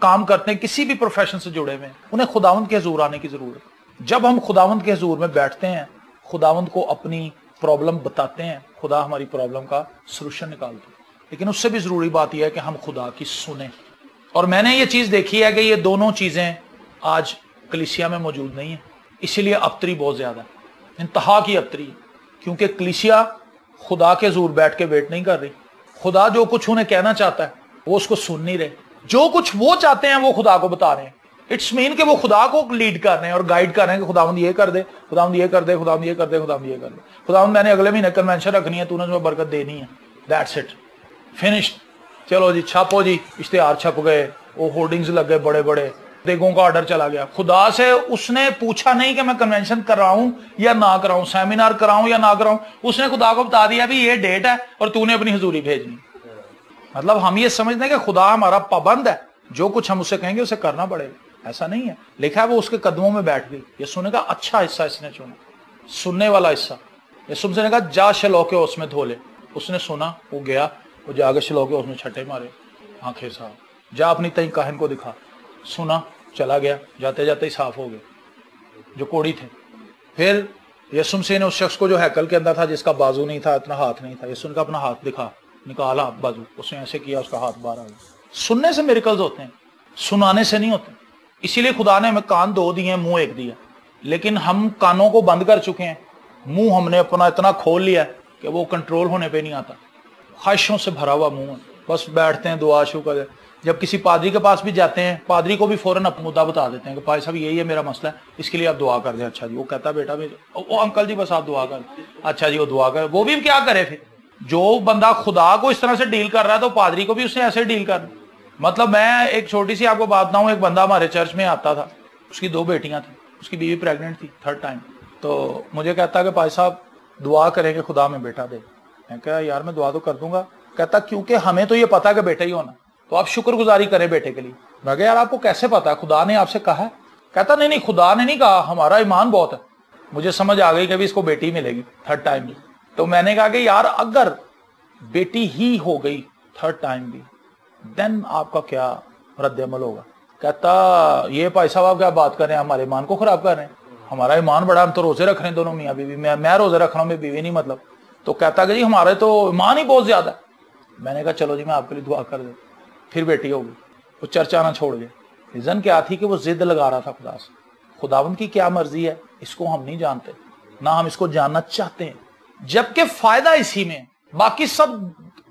کام کرتے ہیں, کسی بھی پروفیشن سے جڑے ہوئے ہیں, انہیں خداوند کے حضور آنے کی ضرورت ہے. جب ہم خداوند کے حضور میں بیٹھتے ہیں, خداوند کو اپنی پرابلم بتاتے ہیں, خدا ہماری پرابلم کا سلوشن نکالتے ہیں. لیکن اس سے بھی ضروری بات یہ ہے کہ ہم خدا کی سنیں. اور میں نے یہ چیز دیکھی ہے کہ یہ دونوں چیزیں آج کلیسیا میں موجود نہیں ہیں. اسی لیے ابتری بہت زیادہ ہے, انتہا کی ابتری ہے, کیونکہ کلیسیا خدا کے حضور بیٹھ کے ویٹ نہیں کر رہی. خدا جو کچھ انہیں کہنا چاہتا ہے وہ اس کو سن نہیں رہے. جو کچھ وہ چاہتے ہیں وہ خدا کو بتا رہے ہیں. اٹس مین کہ وہ خدا کو لیڈ کر رہے ہیں اور گائیڈ کر رہے ہیں کہ خداوند یہ کر دے, خداوند یہ کر دے, خداوند یہ کر دے, خداوند یہ کر دے, خداوند میں نے اگلے مہینے کنونشن رکھنی ہے, تو نے جو برکت دینی ہے. That's it, finished. چلو جی چھاپو جی, اشتہار چھپ گئے, وہ ہورڈنگز لگ گئے بڑے بڑے, دیگوں کا آرڈر چلا گیا. خدا سے اس نے پوچھا نہیں کہ میں کنونشن کراؤں یا نہ کراؤں, سیمینار کراؤں یا نہ کراؤں. اس نے خدا کو بتا دیا بھی یہ ڈیٹ ہے اور تو نے اپنی حضوری بھیجنی. مطلب ہم یہ سمجھتے ہیں کہ خدا ہمارا پابند ہے, جو کچھ ہم اسے کہیں گے اسے کرنا پڑے گا. ایسا نہیں ہے. لکھا ہے وہ اس کے قدموں میں بیٹھ گئی. یہ سننے کا اچھا حصہ اس نے چنا, سننے والا حصہ. یسوع سے نے کہا جا شلو کے اس میں دھو لے. اس نے سنا, وہ گیا, وہ جا کے شلو کے اس میں چھٹے مارے, آنکھیں صاف. جا اپنی تئیں کاہن کو دکھا. سنا, چلا گیا, جاتے جاتے ہی صاف ہو گئے جو کوڑی تھے. پھر یسوع سے نے اس شخص کو جو ہیکل کے اندر تھا, جس کا بازو نہیں تھا, اتنا ہاتھ نہیں تھا, یسوع کا اپنا ہاتھ دکھا, نکالا بازو, اس نے ایسے کیا, اس کا ہاتھ باہر آ گیا. سننے سے میریکلز ہوتے ہیں, سنانے سے نہیں ہوتے. اسی لیے خدا نے ہمیں کان 2 دیے, منہ 1 دیا. لیکن ہم کانوں کو بند کر چکے ہیں, منہ ہم نے اپنا اتنا کھول لیا کہ وہ کنٹرول ہونے پہ نہیں آتا. خواہشوں سے بھرا ہوا منہ ہے, بس بیٹھتے ہیں دعا شروع کر. جب کسی پادری کے پاس بھی جاتے ہیں, پادری کو بھی فوراً اپنا مدعا بتا دیتے ہیں کہ بھائی صاحب یہی ہے میرا مسئلہ ہے, اس کے لیے آپ دعا کر دیں. اچھا جی. وہ کہتا ہے بیٹا وہ انکل جی بس آپ دعا کر. اچھا جی, وہ دعا کر. وہ بھی کیا کرے پھر, جو بندہ خدا کو اس طرح سے ڈیل کر رہا ہے تو پادری کو بھی اس نے ایسے ڈیل کرنا. مطلب میں ایک چھوٹی سی آپ کو بات بتاؤں, ایک بندہ ہمارے چرچ میں آتا تھا, اس کی 2 بیٹیاں تھیں, اس کی بیوی پریگننٹ تھی 3rd ٹائم. تو مجھے کہتا کہ بھائی صاحب دعا کریں کہ خدا میں بیٹا دے. میں کہا یار میں دعا تو کر دوں گا. کہتا کیونکہ ہمیں تو یہ پتا کہ بیٹا ہی ہونا, تو آپ شکر گزاری کریں بیٹے کے لیے. میں کہا یار آپ کو کیسے پتا, خدا نے آپ سے کہا ہے؟ کہتا نہیں خدا نے نہیں کہا, ہمارا ایمان بہت ہے. مجھے سمجھ آ گئی کہ اس کو بیٹی ملے گی 3rd ٹائم بھی. تو میں نے کہا کہ یار اگر بیٹی ہی ہو گئی 3rd ٹائم بھی, دین آپ کا کیا رد عمل ہوگا؟ کہتا یہ بھائی صاحب آپ کیا بات کر رہے ہیں, ہمارے ایمان کو خراب کر رہے ہیں. ہمارا ایمان بڑا, ہم تو روزے رکھ رہے ہیں دونوں میاں بیوی. میں روزے رکھ رہا ہوں, میں بیوی نہیں. مطلب تو کہتا کہ جی ہمارے تو ایمان ہی بہت زیادہ ہے. میں نے کہا چلو جی میں آپ کے لیے دعا کر دوں. پھر بیٹی ہوگی. وہ چرچ آنا چھوڑ گئے. ریزن کیا تھی کہ وہ ضد لگا رہا تھا خدا سے. خداوند کی کیا مرضی ہے اس کو ہم نہیں جانتے, نہ ہم اس کو جاننا چاہتے ہیں, جبکہ فائدہ اسی میں. باقی سب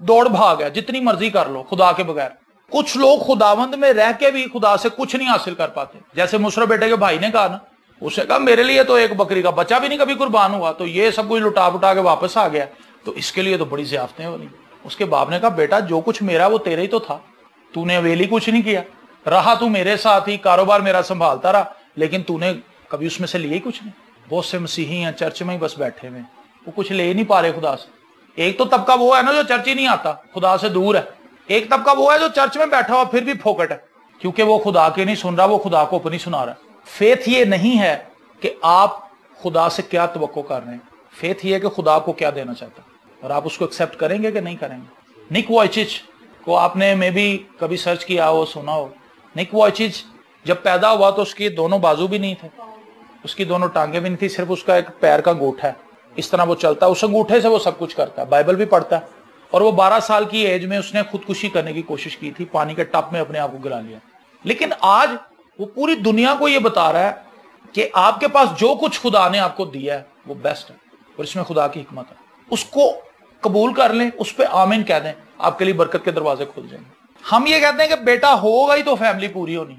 دوڑ بھاگ ہے, جتنی مرضی کر لو خدا کے بغیر. کچھ لوگ خداوند میں رہ کے بھی خدا سے کچھ نہیں حاصل کر پاتے. جیسے مشرف بیٹے کے بھائی نے کہا نا, اس نے کہا میرے لیے تو ایک بکری کا بچہ بھی نہیں کبھی قربان ہوا, تو یہ سب کچھ لٹا پٹا کے واپس آ گیا, تو اس کے لیے تو بڑی ضیافتیں ہو رہی. اس کے باپ نے کہا بیٹا جو کچھ میرا وہ تیرے ہی تو تھا, تو نے ویلی کچھ نہیں کیا, رہا تو میرے ساتھ ہی, کاروبار میرا سنبھالتا رہا, لیکن تو نے کبھی اس میں سے لیا ہی کچھ نہیں. بہت سے مسیحی ہیں چرچ میں ہی بس بیٹھے ہوئے, وہ کچھ لے نہیں پا رہے خدا سے. ایک تو طبقہ وہ ہے نا جو چرچ ہی نہیں آتا, خدا سے دور ہے. ایک طبقہ وہ ہے جو چرچ میں بیٹھا ہوا پھر بھی پھوکٹ ہے, کیونکہ وہ خدا کے نہیں سن رہا, وہ خدا کو اپنی سنا رہا ہے. فیتھ یہ نہیں ہے کہ آپ خدا سے کیا توقع کر رہے ہیں, فیتھ یہ ہے کہ خدا کو کیا دینا چاہتا ہے, اور آپ اس کو ایکسیپٹ کریں گے کہ نہیں کریں گے. نک وائچچ کو آپ نے میں بھی کبھی سرچ کیا ہو, سنا ہو. نک وائچچ جب پیدا ہوا تو اس کی دونوں بازو بھی نہیں تھے, اس کی دونوں ٹانگیں بھی نہیں تھی, صرف اس کا ایک پیر کا انگوٹھا ہے. اس طرح وہ چلتا ہے, اس انگوٹھے سے وہ سب کچھ کرتا ہے, بائبل بھی پڑھتا ہے. اور وہ 12 سال کی ایج میں اس نے خودکشی کرنے کی کوشش کی تھی, پانی کے ٹپ میں اپنے آپ کو گرا لیا. لیکن آج وہ پوری دنیا کو یہ بتا رہا ہے کہ آپ کے پاس جو کچھ خدا نے آپ کو دیا ہے وہ بیسٹ ہے, اور اس میں خدا کی حکمت ہے. اس کو قبول کر لیں, اس پہ آمین کہہ دیں, آپ کے لیے برکت کے دروازے کھل جائیں گے. ہم یہ کہتے ہیں کہ بیٹا ہوگا ہی تو فیملی پوری ہونی.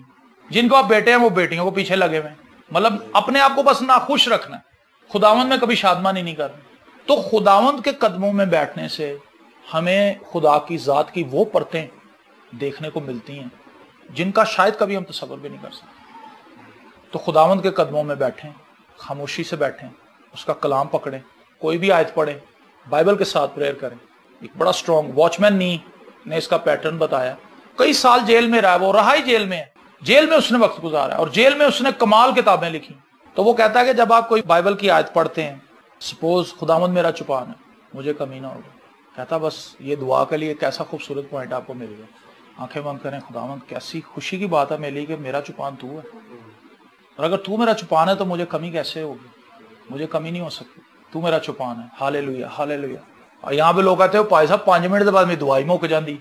جن کو آپ بیٹے ہیں وہ بیٹیوں کو پیچھے لگے ہوئے ہیں, مطلب اپنے آپ کو بس ناخوش رکھنا ہے, خداوند میں کبھی شادمانی نہیں کرنا. تو خداوند کے قدموں میں بیٹھنے سے ہمیں خدا کی ذات کی وہ پرتیں دیکھنے کو ملتی ہیں جن کا شاید کبھی ہم تصور بھی نہیں کر سکتے. تو خداوند کے قدموں میں بیٹھیں, خاموشی سے بیٹھیں, اس کا کلام پکڑیں, کوئی بھی آیت پڑھیں, بائبل کے ساتھ پریئر کریں. ایک بڑا سٹرونگ واچ مین نے اس کا پیٹرن بتایا. کئی سال جیل میں رہا, وہ رہا ہی جیل میں ہے, جیل میں اس نے وقت گزارا, اور جیل میں اس نے کمال کتابیں لکھی. تو وہ کہتا ہے کہ جب آپ کوئی بائبل کی آیت پڑھتے ہیں, سپوز خداوند میرا چپان ہے, مجھے کمی نہ ہوگی, کہتا بس یہ دعا کے لیے کیسا خوبصورت پوائنٹ آپ کو مل گیا. آنکھیں بند کریں، خداوند کیسی خوشی کی بات ہے میرے لیے کہ میرا چپان تو ہے، اور اگر تو میرا چپان ہے تو مجھے کمی کیسے ہوگی؟ مجھے کمی نہیں ہو سکتی، تو میرا چپان ہے۔ ہاللیلویہ ہاللیلویہ۔ اور یہاں پہ لوگ کہتے ہو پائے صاحب 5 منٹ کے بعد میری دعائی موک جاندی،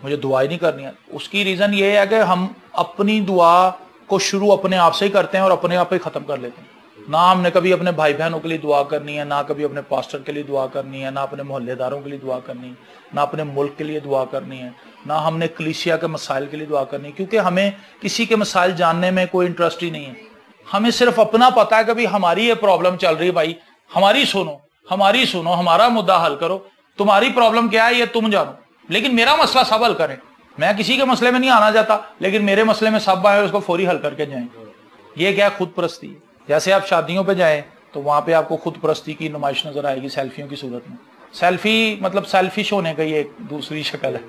مجھے دعائی نہیں کرنی ہے۔ اس کی ریزن یہ ہے کہ ہم اپنی دعا کو شروع اپنے آپ سے ہی کرتے ہیں اور اپنے آپ ہی ختم کر لیتے ہیں۔ نہ ہم نے کبھی اپنے بھائی بہنوں کے لیے دعا کرنی ہے، نہ کبھی اپنے پاسٹر کے لیے دعا کرنی ہے، نہ اپنے محلے داروں کے لیے دعا کرنی ہے، نہ اپنے ملک کے لیے دعا کرنی ہے، نہ ہم نے کلیسیا کے مسائل کے لیے دعا کرنی ہے، کیونکہ ہمیں کسی کے مسائل جاننے میں کوئی انٹرسٹ ہی نہیں ہے۔ ہمیں صرف اپنا پتا ہے کہ بھی ہماری یہ پرابلم چل رہی ہے، بھائی ہماری سنو، ہمارا مدعا حل کرو، تمہاری پرابلم کیا ہے یہ تم جانو، لیکن میرا مسئلہ سب حل کریں۔ میں کسی کے مسئلے میں نہیں آنا چاہتا، لیکن میرے مسئلے میں سب آئے اس کو فوری حل کر کے جائیں۔ یہ کیا ہے؟ خود پرستی۔ جیسے آپ شادیوں پہ جائیں تو وہاں پہ آپ کو خود پرستی کی نمائش نظر آئے گی سیلفیوں کی صورت میں۔ سیلفی مطلب سیلفش ہونے کا یہ ایک دوسری شکل ہے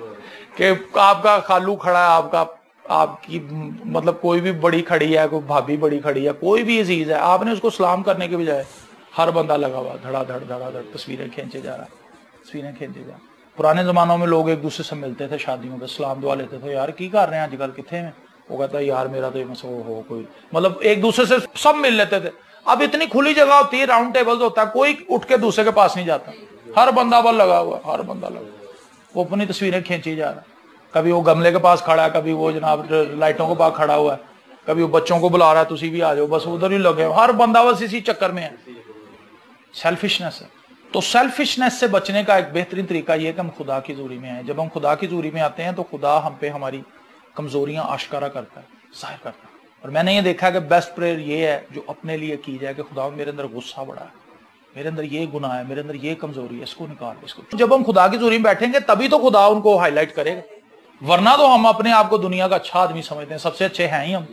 کہ آپ کا خالو کھڑا ہے، آپ کی مطلب کوئی بھی بڑی کھڑی ہے، کوئی بھابھی بڑی کھڑی ہے، کوئی بھی عزیز ہے، آپ نے اس کو سلام کرنے کے بجائے ہر بندہ لگا ہوا دھڑا دھڑ تصویریں کھینچے جا رہا۔ پرانے زمانوں میں لوگ ایک دوسرے سے ملتے تھے شادیوں پہ، سلام دعا لیتے تھے، یار کی کر رہے ہیں آج کل کتنے میں؟ وہ کہتا ہے یار میرا تو یہ مسئلہ ہو کوئی، مطلب ایک دوسرے سے سب مل لیتے تھے۔ اب اتنی کھلی جگہ ہوتی ہے، راؤنڈ ٹیبل ہوتا ہے، کوئی اٹھ کے دوسرے کے پاس نہیں جاتا، ہر بندہ بل لگا ہوا، وہ اپنی تصویریں کھینچی جا رہا ہے۔ کبھی وہ گملے کے پاس کھڑا ہے، کبھی وہ جناب لائٹوں کے پاس کھڑا ہوا ہے، کبھی وہ بچوں کو بلا رہا ہے تسی بھی آ جاؤ، بس ادھر ہی لگے، ہر بندہ بس اسی چکر میں ہے۔ سیلفشنس ہے۔ تو سیلفشنس سے بچنے کا ایک بہترین طریقہ یہ ہے کہ ہم خدا کی حضوری میں آئیں۔ جب ہم خدا کی حضوری میں آتے ہیں تو خدا ہم پہ ہماری کمزوریاں آشکارا کرتا ہے، ظاہر کرتا ہے۔ اور میں نے یہ دیکھا کہ بیسٹ پریئر یہ ہے جو اپنے لیے کی جائے کہ خدا میرے اندر غصہ بڑا ہے، میرے اندر یہ گناہ ہے، میرے اندر یہ کمزوری ہے، اس کو نکال اس کو۔ جب ہم خدا کی حضوری میں بیٹھیں گے تبھی تو خدا ان کو ہائی لائٹ کرے گا، ورنہ تو ہم اپنے آپ کو دنیا کا اچھا آدمی سمجھتے ہیں، سب سے اچھے ہیں ہی ہم،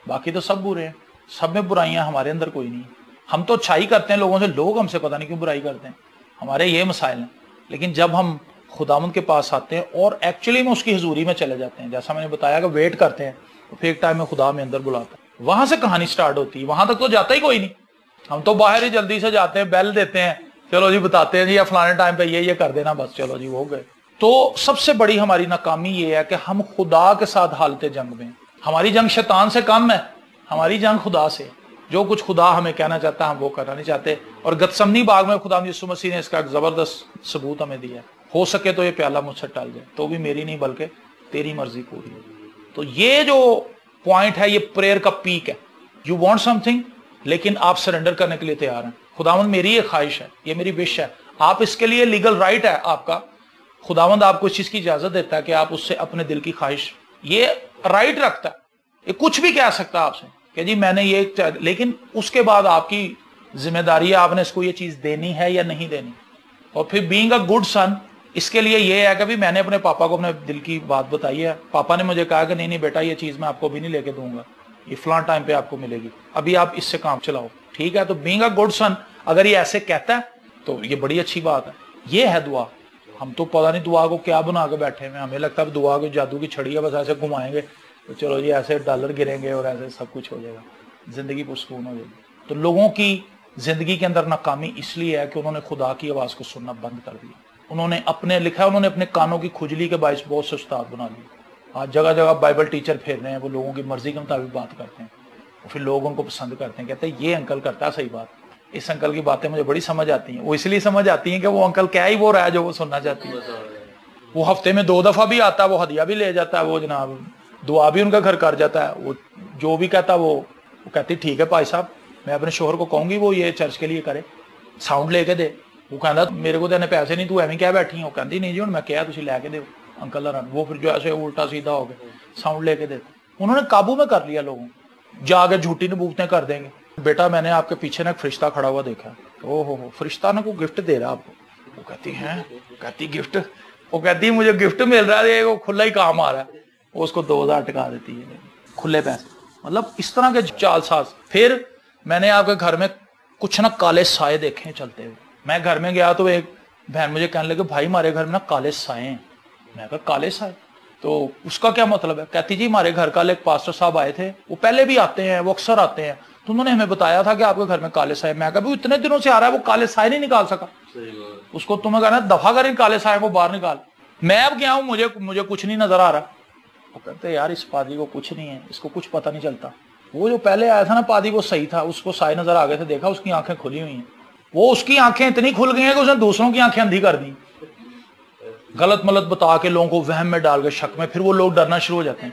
باقی تو سب برے ہیں، سب میں برائیاں، ہمارے اندر کوئی نہیں۔ ہم تو اچھائی کرتے ہیں لوگوں سے، لوگ ہم سے پتہ نہیں کیوں برائی کرتے ہیں، ہمارے یہ مسائل ہیں۔ لیکن جب ہم خداوند کے پاس آتے ہیں اور ایکچولی میں اس کی حضوری میں چلے جاتے ہیں، جیسا میں نے بتایا کہ ویٹ کرتے ہیں، تو پھر ایک ٹائم میں خدا میں اندر بلاتا ہے، وہاں سے کہانی سٹارٹ ہوتی ہے۔ وہاں تک تو جاتا ہی کوئی نہیں، ہم تو باہر ہی جلدی سے جاتے ہیں، بیل دیتے ہیں، چلو جی بتاتے ہیں جی یا فلانے ٹائم پہ یہ کر دینا، بس چلو جی ہو گئے۔ تو سب سے بڑی ہماری ناکامی یہ ہے کہ ہم خدا کے ساتھ حالت جنگ میں، ہماری جنگ شیطان سے کم ہے، ہماری جنگ خدا سے۔ جو کچھ خدا ہمیں کہنا چاہتا ہے ہم وہ کرنا نہیں چاہتے۔ اور گتسمنی باغ میں خدا یسوع مسیح نے اس کا ایک زبردست ثبوت ہمیں دیا ہے، ہو سکے تو یہ پیالہ مجھ سے ٹل جائے، تو بھی میری نہیں بلکہ تیری مرضی پوری ہو۔ تو یہ جو پوائنٹ ہے یہ پریئر کا پیک ہے۔ یو وانٹ سم تھنگ، لیکن آپ سرنڈر کرنے کے لیے تیار ہیں۔ خداوند میری یہ خواہش ہے، یہ میری وش ہے، آپ اس کے لیے لیگل رائٹ ہے آپ کا، خداوند آپ کو اس چیز کی اجازت دیتا ہے کہ آپ اس سے اپنے دل کی خواہش، یہ رائٹ رکھتا ہے، یہ کچھ بھی کہہ سکتا ہے آپ سے کہ جی میں نے یہ، لیکن اس کے بعد آپ کی ذمہ داری ہے، آپ نے اس کو یہ چیز دینی ہے یا نہیں دینی۔ اور پھر بینگ اے گڈ سن، اس کے لیے یہ ہے کہ بھی میں نے اپنے پاپا کو اپنے دل کی بات بتائی ہے، پاپا نے مجھے کہا کہ نہیں بیٹا یہ چیز میں آپ کو بھی نہیں لے کے دوں گا، یہ فلاں ٹائم پہ آپ کو ملے گی، ابھی آپ اس سے کام چلاؤ، ٹھیک ہے۔ تو بینگ اے گڈ سن اگر یہ ایسے کہتا ہے تو یہ بڑی اچھی بات ہے۔ یہ ہے دعا۔ ہم تو پتہ نہیں دعا کو کیا بنا کے بیٹھے ہوئے، ہمیں لگتا ہے دعا کو جادو کی چھڑی ہے، بس ایسے گھمائیں گے تو چلو جی ایسے ڈالر گریں گے اور ایسے سب کچھ ہو جائے گا، زندگی پرسکون ہو جائے گی۔ تو لوگوں کی زندگی کے اندر ناکامی اس لیے ہے کہ انہوں نے خدا کی آواز کو سننا بند کر دیا، انہوں نے اپنے کانوں کی کھجلی کے باعث بہت سے استاد بنا لیے۔ آج جگہ جگہ بائبل ٹیچر پھیر رہے ہیں، وہ لوگوں کی مرضی کے مطابق بات کرتے ہیں، اور پھر لوگ ان کو پسند کرتے ہیں، کہتے ہیں یہ انکل کرتا ہے صحیح بات، اس انکل کی باتیں مجھے بڑی سمجھ آتی ہیں۔ وہ اس لیے سمجھ آتی ہیں کہ وہ انکل کیا ہی وہ رہا ہے جو وہ سننا چاہتی ہے۔ وہ ہفتے میں 2 دفعہ بھی آتا ہے، وہ ہدیہ بھی لے جاتا ہے، وہ جناب دعا بھی ان کا گھر کر جاتا ہے، وہ جو بھی کہتا ہے وہ کہتی ٹھیک ہے بھائی صاحب، میں اپنے شوہر کو کہوں گی وہ یہ چرچ کے لیے کرے، ساؤنڈ لے کے دے۔ وہ کہنا میرے کو دینے پیسے نہیں، تو ایویں کیا بیٹھی ہیں؟ وہ کہتی نہیں جی میں کیا تھی لے کے دے انکل رن۔ وہ پھر جو ایسے الٹا سیدھا ہو گئے ساؤنڈ لے کے دیتے۔ انہوں نے قابو میں کر لیا لوگوں، جا کے جھوٹی نبوتیں کر دیں گے۔ بیٹا میں نے آپ کے پیچھے نا ایک فرشتہ کھڑا ہوا دیکھا، او ہو فرشتہ نا کوئی گفٹ دے رہا آپ کو۔ وہ کہتی ہیں، کہتی گفٹ، وہ کہتی مجھے گفٹ مل رہا ہے، وہ کھلا ہی کام آ رہا ہے، وہ اس کو 2000 ٹکا دیتی ہے، کھلے پیسے۔ مطلب اس طرح کے چال ساز۔ پھر میں نے آپ کے گھر میں کچھ نا کالے سائے دیکھے چلتے ہوئے۔ میں گھر میں گیا تو ایک بہن مجھے کہنے لگے بھائی ہمارے گھر میں نا کالے سائے ہیں۔ میں کہا کالے سائے تو اس کا کیا مطلب ہے؟ کہتی جی ہمارے گھر کل ایک پاسٹر صاحب آئے تھے، وہ پہلے بھی آتے ہیں، وہ اکثر آتے ہیں، تو انہوں نے ہمیں بتایا تھا کہ آپ کے گھر میں کالے سائے۔ میں کہا اتنے دنوں سے آ رہا ہے، وہ کالے سائے نہیں نکال سکا، اس کو تمہیں کہنا دفعہ کر ان کالے سائے کو باہر نکال۔ میں اب گیا ہوں، مجھے کچھ نہیں نظر آ رہا، وہ کہتے یار اس پادری کو کچھ نہیں ہے, اس کو کچھ پتہ نہیں چلتا. وہ جو پہلے آیا تھا نا پادری وہ صحیح تھا, اس کو سائے نظر آ گئے تھے, دیکھا اس کی آنکھیں کھلی ہوئی ہیں, وہ اس کی آنکھیں اتنی کھل گئی ہیں کہ اس نے دوسروں کی آنکھیں اندھی کر دی, غلط ملت بتا کے لوگوں کو وہم میں ڈال کے شک میں, پھر وہ لوگ ڈرنا شروع ہو جاتے ہیں.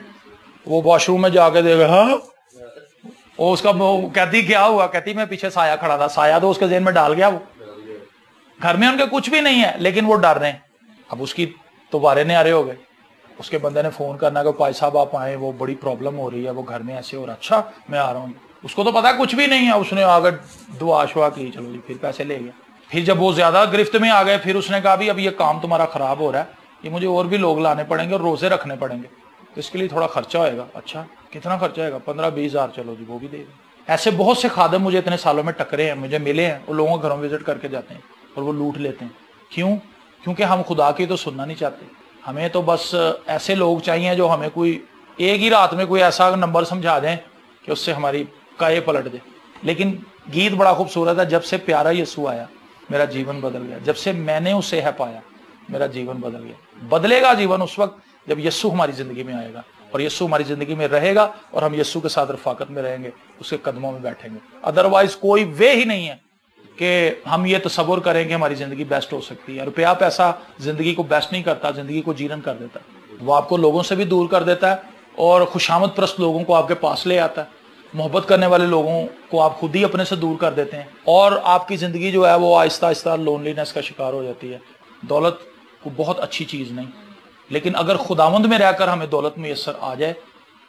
وہ واش روم میں جا کے دے گا, ہاں وہ اس کا کہتی کیا ہوا, کہتی میں پیچھے سایہ کھڑا تھا, سایہ تو اس کے ذہن میں ڈال گیا, وہ گھر میں ان کے کچھ بھی نہیں ہے لیکن وہ ڈر رہے ہیں. اب اس کی تو بارے نیارے ہو گئے, اس کے بندے نے فون کرنا کہ پائی صاحب آپ آئیں, وہ بڑی پرابلم ہو رہی ہے, وہ گھر میں ایسے ہو رہا. اچھا میں آ رہا ہوں. اس کو تو پتا کچھ بھی نہیں ہے, اس نے آگے دعا شعا کی, چلو جی پھر پیسے لے گیا. پھر جب وہ زیادہ گرفت میں آ گئے, پھر اس نے کہا بھی اب یہ کام تمہارا خراب ہو رہا ہے, یہ مجھے اور بھی لوگ لانے پڑیں گے اور روزے رکھنے پڑیں گے, تو اس کے لیے تھوڑا خرچہ ہوئے گا. اچھا کتنا خرچہ ہوئے گا؟ 15-20 ہزار. چلو جی وہ بھی دے گا. ایسے بہت سے خادم مجھے اتنے سالوں میں ٹکرے ہیں, مجھے ملے ہیں, وہ لوگوں کے گھروں وزٹ کر کے جاتے ہیں اور وہ لوٹ لیتے ہیں. کیوں؟ کیونکہ ہم خدا کی تو سننا نہیں چاہتے. ہمیں تو بس ایسے لوگ چاہیے جو ہمیں کوئی ایک ہی رات میں کوئی ایسا نمبر سمجھا دیں کہ اس سے ہماری کائے پلٹ دے. لیکن گیت بڑا خوبصورت ہے, جب سے پیارا یسوع آیا میرا جیون بدل گیا, جب سے میں نے اسے ہے پایا میرا جیون بدل گیا. بدلے گا جیون اس وقت جب یسوع ہماری زندگی میں آئے گا, اور یسوع ہماری زندگی میں رہے گا, اور ہم یسوع کے ساتھ رفاقت میں رہیں گے, اس کے قدموں میں بیٹھیں گے. ادروائز کوئی وے ہی نہیں ہے کہ ہم یہ تصور کریں کہ ہماری زندگی بیسٹ ہو سکتی ہے. روپیہ پیسہ زندگی کو بیسٹ نہیں کرتا, زندگی کو جیرن کر دیتا ہے. وہ آپ کو لوگوں سے بھی دور کر دیتا ہے اور خوشامد پرست لوگوں کو آپ کے پاس لے آتا ہے. محبت کرنے والے لوگوں کو آپ خود ہی اپنے سے دور کر دیتے ہیں, اور آپ کی زندگی جو ہے وہ آہستہ آہستہ لونلینس کا شکار ہو جاتی ہے. دولت کو بہت اچھی چیز نہیں, لیکن اگر خداوند میں رہ کر ہمیں دولت میسر آ جائے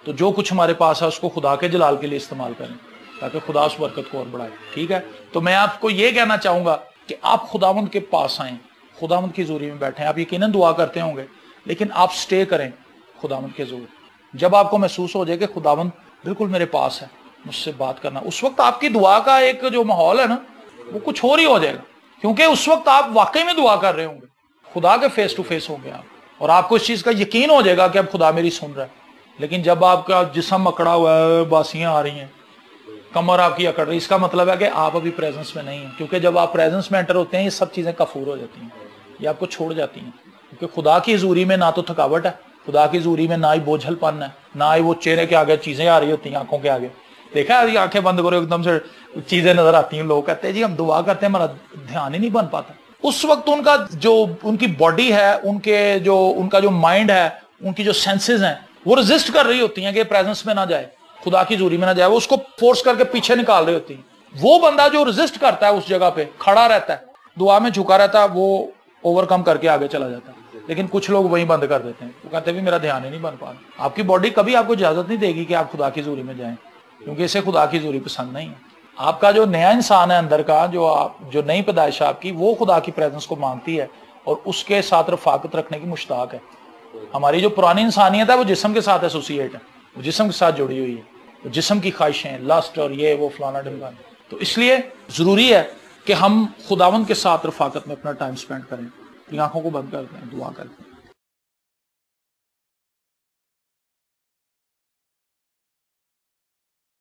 تو جو کچھ ہمارے پاس ہے اس کو خدا کے جلال کے لیے استعمال کریں تاکہ خدا اس برکت کو اور بڑھائے. ٹھیک ہے, تو میں آپ کو یہ کہنا چاہوں گا کہ آپ خداوند کے پاس آئیں, خداوند کی حضوری میں بیٹھیں. آپ یقیناً دعا کرتے ہوں گے لیکن آپ سٹے کریں خداوند کے حضور. جب آپ کو محسوس ہو جائے کہ خداوند بالکل میرے پاس ہے, مجھ سے بات کرنا, اس وقت آپ کی دعا کا ایک جو ماحول ہے نا وہ کچھ اور ہی ہو جائے گا, کیونکہ اس وقت آپ واقعی میں دعا کر رہے ہوں گے, خدا کے فیس ٹو فیس ہوں گے آپ, اور آپ کو اس چیز کا یقین ہو جائے گا کہ اب خدا میری سن رہا ہے. لیکن جب آپ کا جسم اکڑا ہوا ہے, باسیاں آ رہی ہیں, کمر آپ کی اکڑ رہی, اس کا مطلب ہے کہ آپ ابھی پریزنس میں نہیں ہیں. کیونکہ جب آپ پریزنس میں انٹر ہوتے ہیں یہ سب چیزیں کفور ہو جاتی ہیں, یہ آپ کو چھوڑ جاتی ہیں. کیونکہ خدا کی حضوری میں نہ تو تھکاوٹ ہے, خدا کی حضوری میں نہ ہی بوجھل پن ہے, نہ ہی وہ چہرے کے آگے چیزیں آ رہی ہوتی ہیں آنکھوں کے آگے. دیکھا ہے آنکھیں بند کرو ایک دم سے چیزیں نظر آتی ہیں, لوگ کہتے ہیں جی ہم دعا کرتے ہیں ہمارا دھیان ہی نہیں بن پاتا. اس وقت ان کا جو ان کی باڈی ہے, ان کا جو مائنڈ ہے, ان کی جو سینسز ہیں وہ ریزسٹ کر رہی ہوتی ہیں کہ پریزنس میں نہ جائے, خدا کی حضوری میں نہ جائے, وہ اس کو فورس کر کے پیچھے نکال رہی ہوتی ہیں. وہ بندہ جو ریزسٹ کرتا ہے اس جگہ پہ کھڑا رہتا ہے, دعا میں جھکا رہتا ہے, وہ اوور کم کر کے آگے چلا جاتا ہے. لیکن کچھ لوگ وہیں بند کر دیتے ہیں, وہ کہتے ہیں میرا دھیان ہی نہیں بن پا رہا. آپ کی باڈی کبھی آپ کو اجازت نہیں دے گی کہ آپ خدا کی حضوری میں جائیں, کیونکہ اسے خدا کی حضوری پسند نہیں ہے. آپ کا جو نیا انسان ہے اندر کا, جو نئی پیدائش ہے آپ کی, وہ خدا کی پریزنس کو مانگتی ہے اور اس کے ساتھ رفاقت رکھنے کی مشتاق ہے. ہماری جو پرانی انسانیت ہے وہ جسم کے ساتھ ایسوسیٹ ہے, وہ جسم کے ساتھ جڑی ہوئی ہے, جسم کی خواہشیں, لسٹ اور یہ وہ فلانا ڈمکانا. تو اس لیے ضروری ہے کہ ہم خداوند کے ساتھ رفاقت میں اپنا ٹائم سپینڈ کریں. اپنی آنکھوں کو بند کر دیں, دعا کریں.